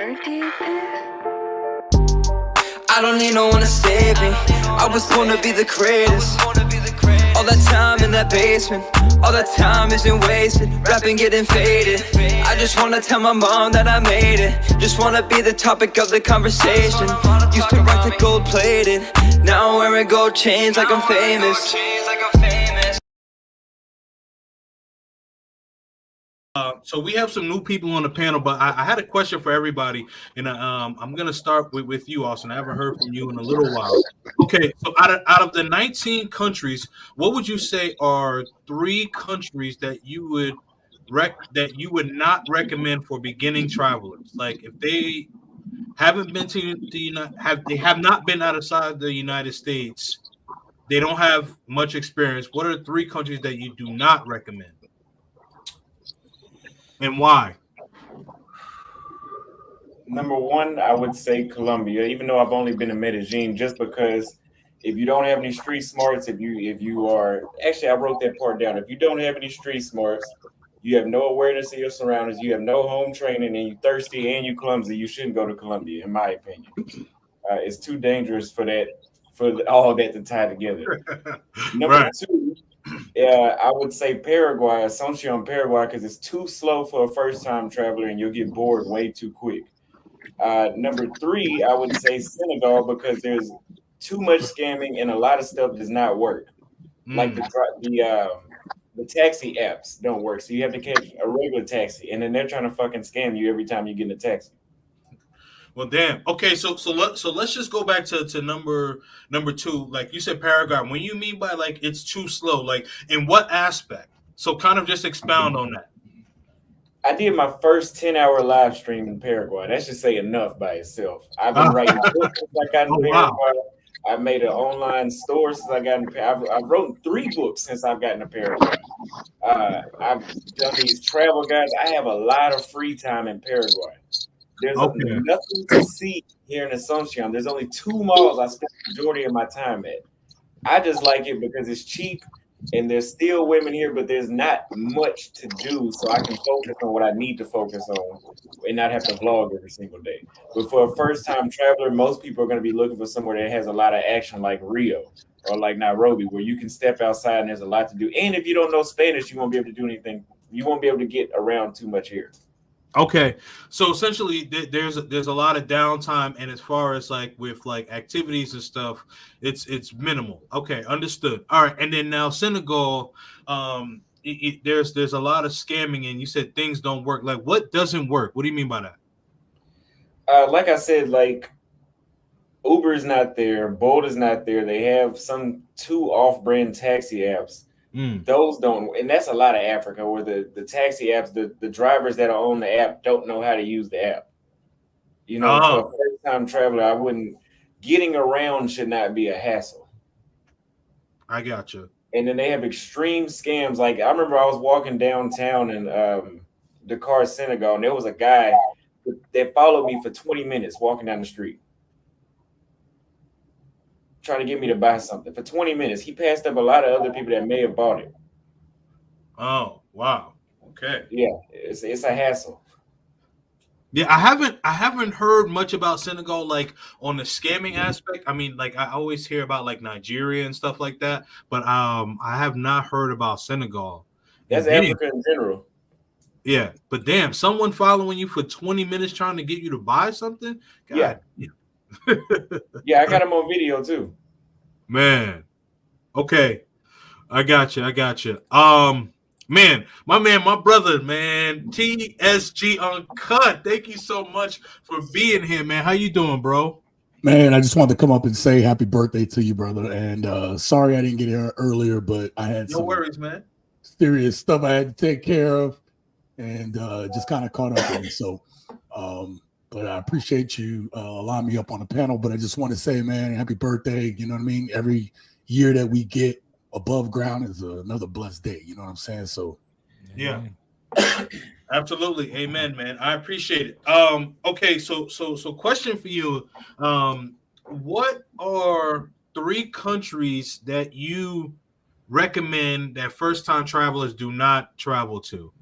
I don't need no one to save me. I was born to be the greatest. All that time in that basement, all that time isn't wasted. Rapping getting faded. I just wanna tell my mom that I made it. Just wanna be the topic of the conversation. Used to rock the gold plated. Now I'm wearing gold chains like I'm famous. So we have some new people on the panel, but I had a question for everybody, and I'm gonna start with you, Austin. I haven't heard from you in a little while. Okay, so out of the 19 countries, what would you say are 3 countries that you would not recommend for beginning travelers? Like if they haven't been to they have not been outside the United States, they don't have much experience. What are 3 countries that you do not recommend? And why? Number one, I would say Colombia, even though I've only been to Medellin, just because if you don't have any street smarts, if you are actually I wrote that part down. If you don't have any street smarts, you have no awareness of your surroundings, you have no home training, and you're thirsty and you clumsy, you shouldn't go to Colombia, in my opinion. It's too dangerous for that, all that to tie together. Number Right. two, yeah, I would say Paraguay, Asuncion, Paraguay, because it's too slow for a first-time traveler, and you'll get bored way too quick. Number three, I would say Senegal because there's too much scamming and a lot of stuff does not work. Like the taxi apps don't work, so you have to catch a regular taxi, and then they're trying to fucking scam you every time you get in a taxi. Well, damn. Okay, let's just go back to number 2. Like you said, Paraguay. When you mean by like it's too slow, like in what aspect? So kind of just expound on that. I did my first 10-hour live stream in Paraguay. That should say enough by itself. I've been writing books since I got in Oh Paraguay. wow. I've made an online store since I got in Paraguay. I've written 3 books since I've gotten to Paraguay. I've done these travel guides. I have a lot of free time in Paraguay. There's Okay. nothing to see here in Asuncion. There's only 2 malls I spend the majority of my time at. I just like it because it's cheap and there's still women here, but there's not much to do, so I can focus on what I need to focus on and not have to vlog every single day. But for a first-time traveler, most people are going to be looking for somewhere that has a lot of action, like Rio or like Nairobi, where you can step outside and there's a lot to do. And if you don't know Spanish, you won't be able to do anything. You won't be able to get around too much here. Okay. So essentially, there's a lot of downtime, and as far as like with like activities and stuff, it's minimal. Okay, understood. All right, and then now Senegal, there's a lot of scamming, and you said things don't work. Like what doesn't work? What do you mean by that? Like I said, like Uber is not there, Bolt is not there. They have some 2 off-brand taxi apps. Those don't, and that's a lot of Africa where the taxi apps, the drivers that are on the app don't know how to use the app. You know, for a Oh, first-time traveler, I wouldn't. Getting around should not be a hassle. I got you. And then they have extreme scams. Like I remember I was walking downtown in Dakar, Senegal, and there was a guy that followed me for 20 minutes walking down the street, trying to get me to buy something for 20 minutes. He passed up a lot of other people that may have bought it. Oh, wow. Okay. Yeah, it's a hassle. Yeah, I haven't heard much about Senegal like on the scamming aspect. I mean, like I always hear about like Nigeria and stuff like that, but I have not heard about Senegal. That's And damn, Africa in general. yeah, but damn, someone following you for 20 minutes trying to get you to buy something? Yeah, God, yeah, I got him on video too. man. Okay. I got you. I got you. Man, my brother, man, TSG Uncut. Thank you so much for being here, man. How you doing, bro? Man, I just wanted to come up and say happy birthday to you, brother. And sorry I didn't get here earlier, but I had No some worries, man. serious stuff I had to take care of, and just kind of caught up with me. So, but I appreciate you allowing me up on the panel. But I just want to say, man, happy birthday. You know what I mean? Every year that we get above ground is another blessed day. You know what I'm saying? So, Yeah. Absolutely. Amen, man. I appreciate it. Okay, so question for you. What are 3 countries that you recommend that first time travelers do not travel to?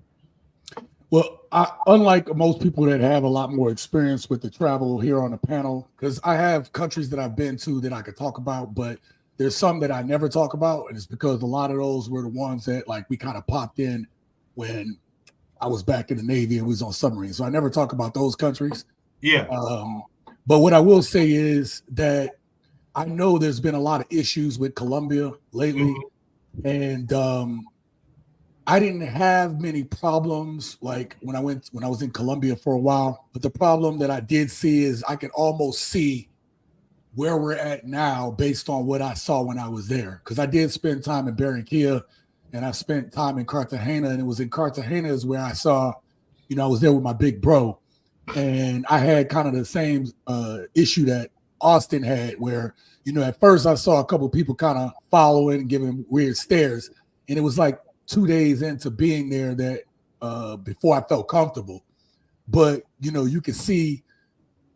Well, unlike most people that have a lot more experience with the travel here on the panel, because I have countries that I've been to that I could talk about, but there's some that I never talk about, and it's because a lot of those were the ones that like we kind of popped in when I was back in the Navy and we was on submarines. So I never talk about those countries. Yeah. But what I will say is that I know there's been a lot of issues with Colombia lately, and I didn't have many problems like when I was in Colombia for a while. But the problem that I did see is I could almost see where we're at now based on what I saw when I was there. Because I did spend time in Barranquilla and I spent time in Cartagena, and it was in Cartagena is where I saw, I was there with my big bro, and I had kind of the same issue that Austin had, where at first I saw a couple of people kind of following and giving weird stares, and it was like 2 days into being there that before I felt comfortable. But you can see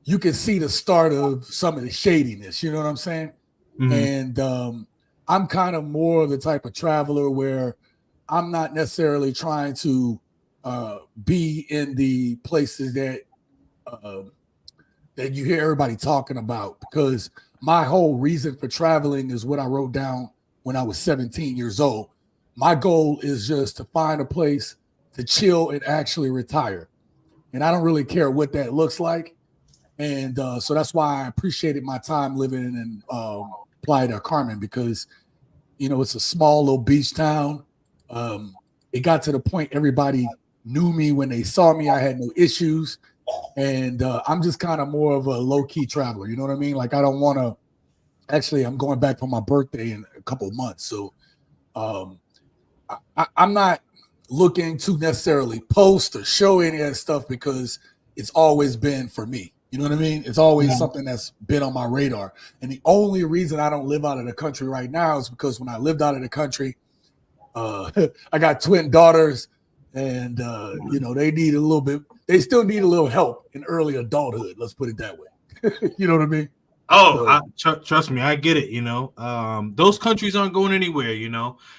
the start of some of the shadiness. You know what I'm saying? And I'm kind of more of the type of traveler where I'm not necessarily trying to be in the places that you hear everybody talking about, because my whole reason for traveling is what I wrote down when I was 17 years old. My goal is just to find a place to chill and actually retire. And I don't really care what that looks like. And so that's why I appreciated my time living in Playa del Carmen, because, it's a small little beach town. It got to the point everybody knew me when they saw me. I had no issues. And I'm just kind of more of a low-key traveler. You know what I mean? Like, I don't want to – actually, I'm going back for my birthday in a couple of months. So I'm not looking to necessarily post or show any of that stuff, because it's always been for me. You know what I mean? It's always something that's been on my radar. And the only reason I don't live out of the country right now is because when I lived out of the country, I got twin daughters, and they need a little bit. They still need a little help in early adulthood. Let's put it that way. You know what I mean? Oh, trust me, I get it. Those countries aren't going anywhere.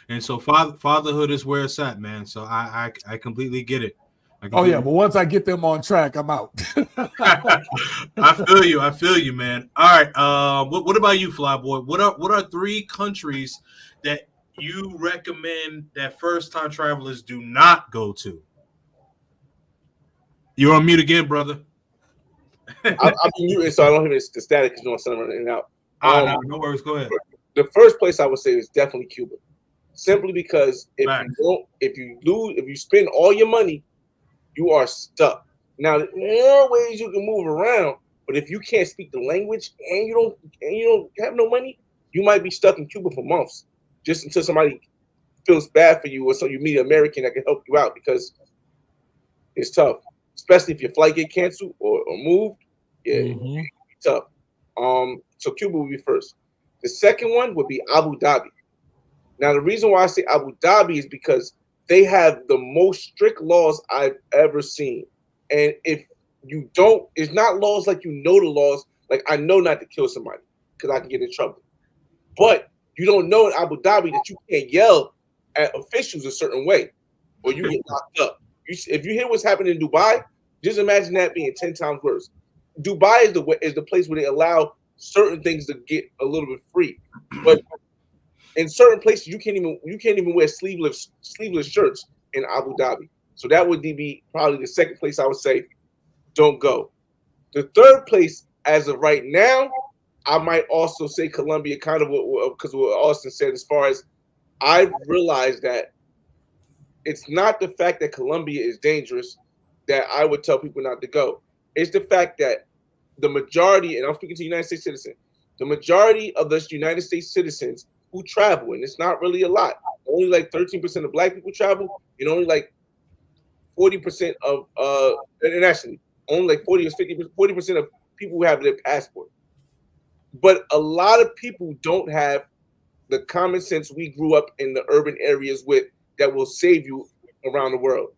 And so fatherhood is where it's at, man. So I completely get it. But once I get them on track, I'm out. I feel you, man. All right. What about you, Flyboy? What are 3 countries that you recommend that first-time travelers do not go to? You're on mute again, brother. I'm muting, so I don't hear the static because you don't send running out. No worries. Go ahead. The first place I would say is definitely Cuba, simply because if you spend all your money, you are stuck. Now there are ways you can move around, but if you can't speak the language and you don't have no money, you might be stuck in Cuba for months, just until somebody feels bad for you or so you meet an American that can help you out, because it's tough. Especially if your flight get canceled or moved, it's tough. So Cuba would be first. The second one would be Abu Dhabi. Now, the reason why I say Abu Dhabi is because they have the most strict laws I've ever seen. And if you don't, it's not laws like the laws. Like, I know not to kill somebody because I can get in trouble. But you don't know in Abu Dhabi that you can't yell at officials a certain way or you get locked up. If you hear what's happening in Dubai, just imagine that being 10 times worse. Dubai is the place where they allow certain things to get a little bit free, but in certain places you can't even wear sleeveless shirts in Abu Dhabi. So that would be probably the second place I would say don't go. The third place, as of right now, I might also say Colombia, kind of because of what Austin said. As far as I've realized that it's not the fact that Colombia is dangerous that I would tell people not to go. It's the fact that the majority, and I'm speaking to United States citizens, the majority of the United States citizens who travel, and it's not really a lot, only like 13% of Black people travel, and only like 40% of internationally, only like 40% of people who have their passport. But a lot of people don't have the common sense we grew up in the urban areas with that will save you around the world.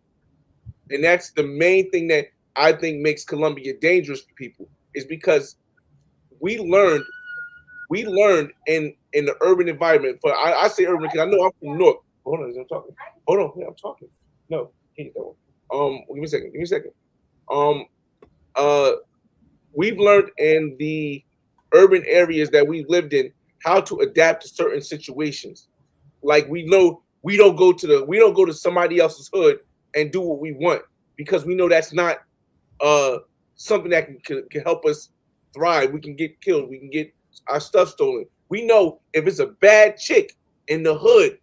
And that's the main thing that I think makes Colombia dangerous for people, is because we learned in the urban environment. But I say urban because I know I'm from North. Hold on, I'm talking. Hold on, I'm talking. No, can't get that one. Give me a second. We've learned in the urban areas that we've lived in how to adapt to certain situations. Like we know we don't go to somebody else's hood and do what we want because we know that's not something that can help us thrive. We can get killed. We can get our stuff stolen. We know if it's a bad chick in the hood,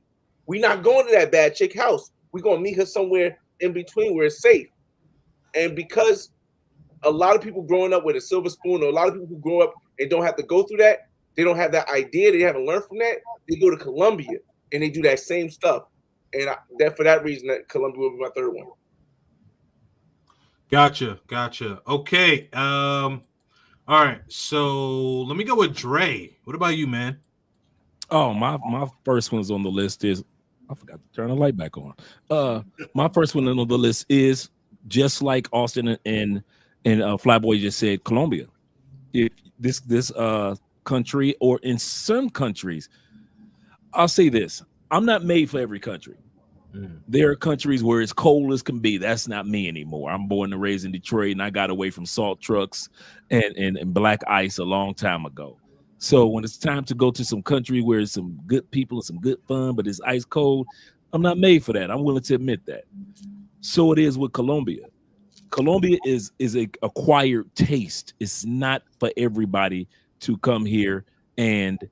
we're not going to that bad chick house. We're going to meet her somewhere in between where it's safe. And because a lot of people growing up with a silver spoon, or a lot of people who grow up and don't have to go through that, they don't have that idea, they haven't learned from that, they go to Colombia and they do that same stuff. And for that reason, that Colombia will be my third one. Gotcha. Okay. All right. So let me go with Dre. What about you, man? Oh, my first one's on the list is I forgot to turn the light back on. My first one on the list is just like Austin and Flyboy just said, Colombia. If this country, or in some countries, I'll say this: I'm not made for every country. There are countries where it's cold as can be. That's not me anymore. I'm born and raised in Detroit, and I got away from salt trucks and black ice a long time ago. So when it's time to go to some country where it's some good people and some good fun, but it's ice cold, I'm not made for that. I'm willing to admit that. So it is with Colombia. Colombia is a acquired taste. It's not for everybody to come here and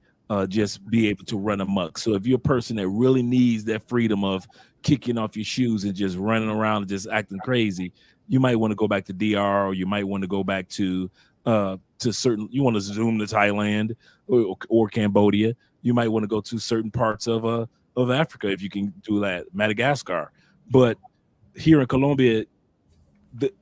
just be able to run amok. So if you're a person that really needs that freedom of kicking off your shoes and just running around and just acting crazy, you might want to go back to DR, or you might want to go back to certain, you want to zoom to Thailand or Cambodia. You might want to go to certain parts of Africa if you can do that, Madagascar. But here in Colombia,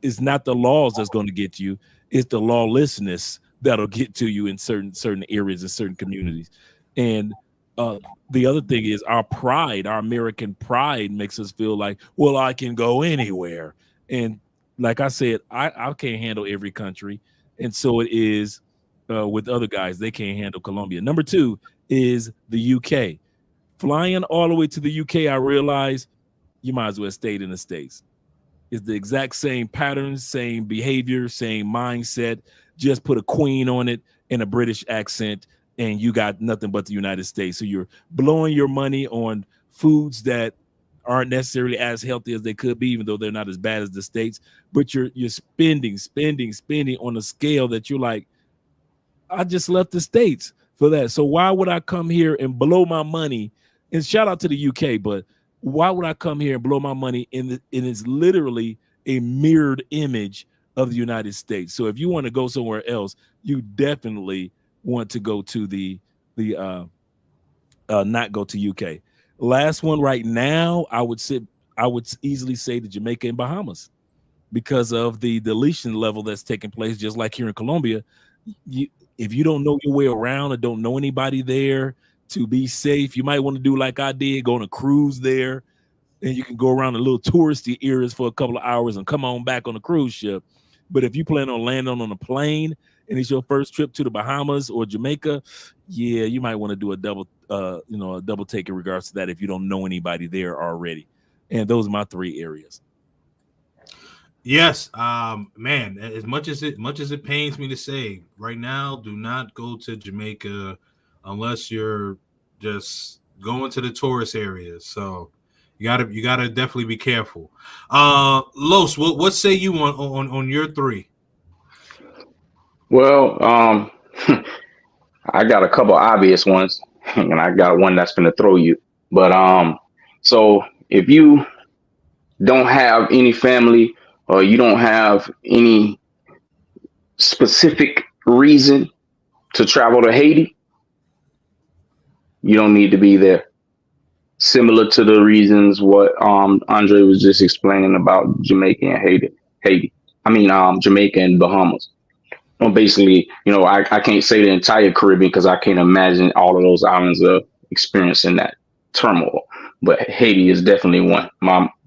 it's not the laws that's going to get you, it's the lawlessness that'll get to you in certain areas and certain communities. And the other thing is our pride, our American pride, makes us feel like, well, I can go anywhere. And like I said, I can't handle every country. And so it is with other guys. They can't handle Colombia. Number two is the UK. Flying all the way to the UK, I realized you might as well stay in the States. It's the exact same patterns, same behavior, same mindset. Just put a queen on it and a British accent, and you got nothing but the United States. So you're blowing your money on foods that aren't necessarily as healthy as they could be, even though they're not as bad as the States. But you're spending on a scale that you're like, I just left the States for that. So why would I come here and blow my money? And shout out to the UK, but why would I come here and blow my money in it's literally a mirrored image of the United States. So if you want to go somewhere else, you definitely want to go to not go to UK. Last one right now, I would easily say the Jamaica and Bahamas, because of the deletion level that's taking place, just like here in Colombia. If you don't know your way around or don't know anybody there, to be safe, you might want to do like I did, go on a cruise there, and you can go around the little touristy areas for a couple of hours and come on back on a cruise ship. But if you plan on landing on a plane and it's your first trip to the Bahamas or Jamaica, yeah, you might want to do a double take in regards to that if you don't know anybody there already. And those are my three areas. Yes, man. As much as it pains me to say, right now, do not go to Jamaica unless you're just going to the tourist areas. So you gotta definitely be careful. Los, what say you on your three? Well, I got a couple obvious ones, and I got one that's gonna throw you. But so if you don't have any family or you don't have any specific reason to travel to Haiti, you don't need to be there. Similar to the reasons what Andre was just explaining about Jamaica and Haiti. I mean, Jamaica and Bahamas. Well, basically, I can't say the entire Caribbean because I can't imagine all of those islands experiencing that turmoil. But Haiti is definitely one.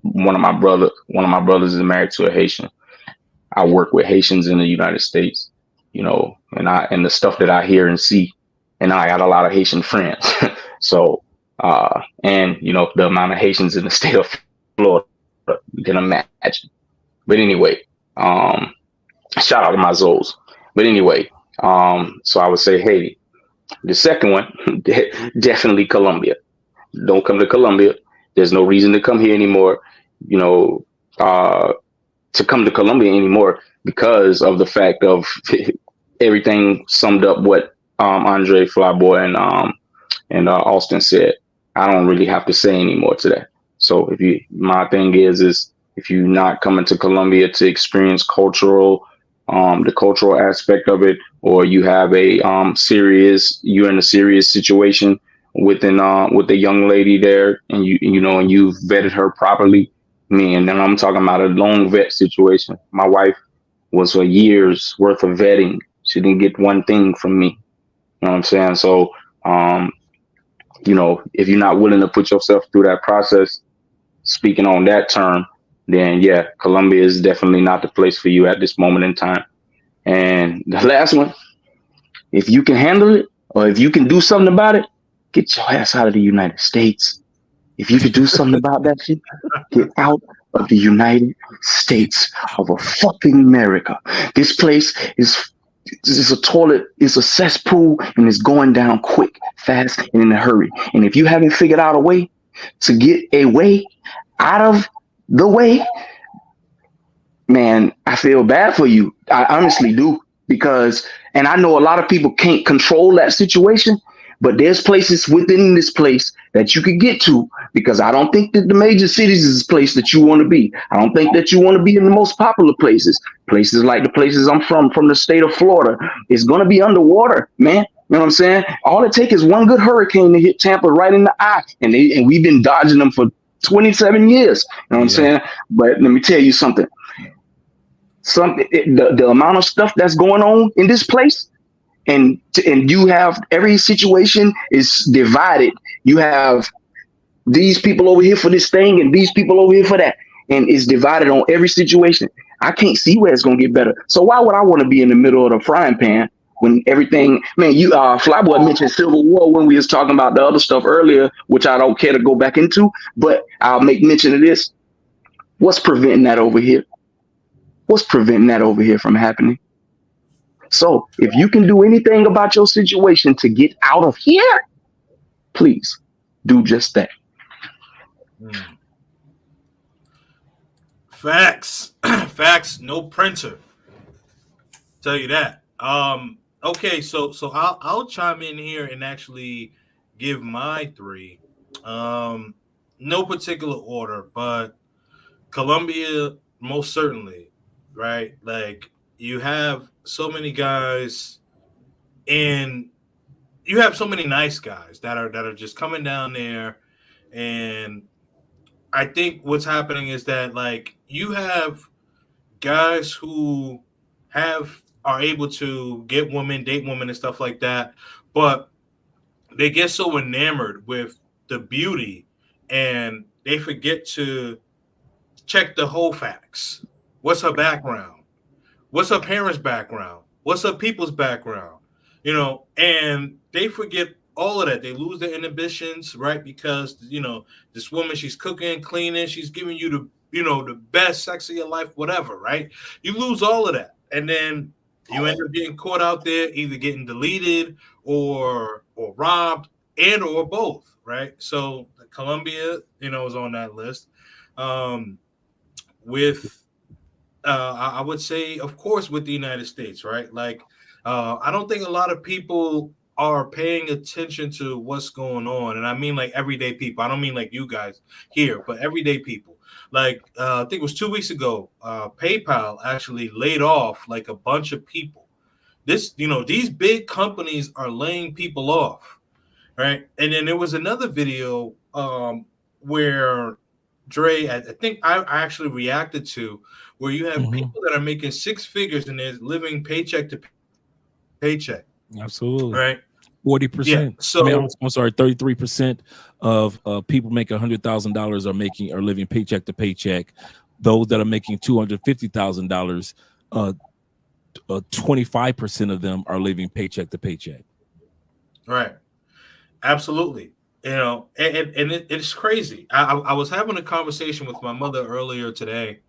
One of my brothers is married to a Haitian. I work with Haitians in the United States, and the stuff that I hear and see, and I got a lot of Haitian friends. So, and the amount of Haitians in the state of Florida, You can imagine. But anyway, shout out to my Zols. But anyway, so I would say Haiti. The second one, definitely Colombia. Don't come to Colombia. There's no reason to come here anymore. You know, to come to Colombia anymore because of the fact of everything summed up what Andre Flyboy and Austin said. I don't really have to say any more to that. So my thing is if you're not coming to Colombia to experience the cultural aspect of it, or you have you're in a serious situation with the young lady there, and you've vetted her properly. And then I'm talking about a long vet situation. My wife was a year's worth of vetting. She didn't get one thing from me. You know what I'm saying? So, if you're not willing to put yourself through that process, speaking on that term, then yeah, Colombia is definitely not the place for you at this moment in time. And the last one, if you can handle it, or if you can do something about it, get your ass out of the United States. If you could do something about that shit, get out of the United States of a fucking America. This place is a toilet, it's a cesspool, and it's going down quick, fast, and in a hurry. And if you haven't figured out a way to get a way out of the way, man, I feel bad for you. I honestly do, and I know a lot of people can't control that situation, but there's places within this place that you could get to, because I don't think that the major cities is a place that you want to be. I don't think that you want to be in the most popular places. Places like the places I'm from the state of Florida, it's going to be underwater, man. You know what I'm saying? All it takes is one good hurricane to hit Tampa right in the eye, and we've been dodging them for 27 years. You know what I'm saying? But let me tell you something. The amount of stuff that's going on in this place, and you have every situation is divided. You have these people over here for this thing and these people over here for that, and it's divided on every situation. I can't see where it's gonna get better. So why would I want to be in the middle of the frying pan when everything? Man, you Flyboy mentioned Civil War when we was talking about the other stuff earlier, which I don't care to go back into, but I'll make mention of this. What's preventing that over here? What's preventing that over here from happening? So if you can do anything about your situation to get out of here, please do just that. Facts. Facts, no printer. Tell you that. Okay, so I'll chime in here and actually give my three. No particular order, but Colombia, most certainly, right? Like, you have so many guys, and you have so many nice guys that are just coming down there, and I think what's happening is that, like, you have guys who are able to get women, date women, and stuff like that, but they get so enamored with the beauty, and they forget to check the whole facts. What's her background? What's her parents' background? What's her people's background? And they forget all of that. They lose their inhibitions, right? Because, this woman, she's cooking, cleaning, she's giving you the best sex of your life, whatever, right? You lose all of that. And then you end up getting caught out there, either getting deleted or robbed, and or both, right? So Colombia, is on that list. I would say, of course, with the United States, right? Like, I don't think a lot of people are paying attention to what's going on. And I mean, like, everyday people. I don't mean like you guys here, but everyday people. Like, I think it was 2 weeks ago, PayPal actually laid off like a bunch of people. These big companies are laying people off, right? And then there was another video where Dre, I think I actually reacted to, where you have people that are making six figures and they're living paycheck to paycheck. Absolutely. Right. 40%. Yeah. So I'm sorry, 33% of people making $100,000 are living paycheck to paycheck. Those that are making $250,000, 25% of them are living paycheck to paycheck. Right. Absolutely. It's crazy. I was having a conversation with my mother earlier today,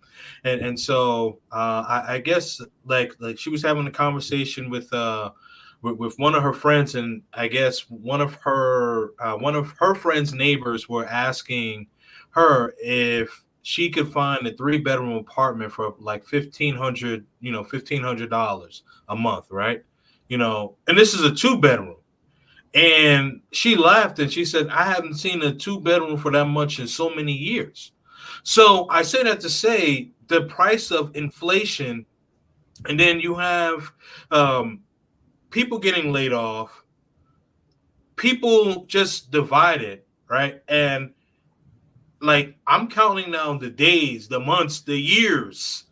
and so I guess like she was having a conversation with one of her friends, and I guess one of her friends' neighbors were asking her if she could find a 3-bedroom apartment for like $1,500 a month, right? And this is a 2-bedroom. And she laughed and she said, I haven't seen a 2-bedroom for that much in so many years. So I say that to say the price of inflation, and then you have people getting laid off, people just divided, right? And like I'm counting down the days, the months, the years,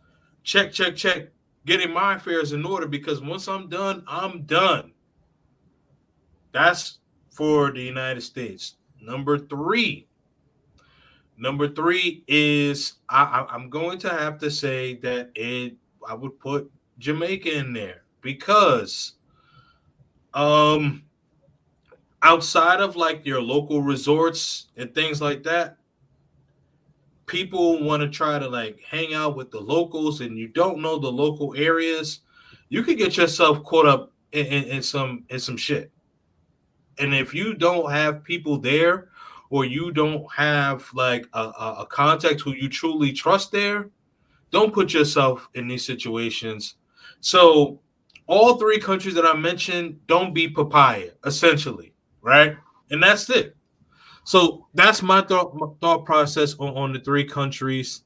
check, getting my affairs in order, because once I'm done, I'm done. That's for the United States. Number three is I'm going to have to say that I would put Jamaica in there, because outside of like your local resorts and things like that, people want to try to like hang out with the locals, and you don't know the local areas, you could get yourself caught up in some shit. And if you don't have people there, or you don't have like a contact who you truly trust there, don't put yourself in these situations. So all 3 countries that I mentioned, don't be papaya, essentially, right? And that's it. So that's my thought process on the 3 countries.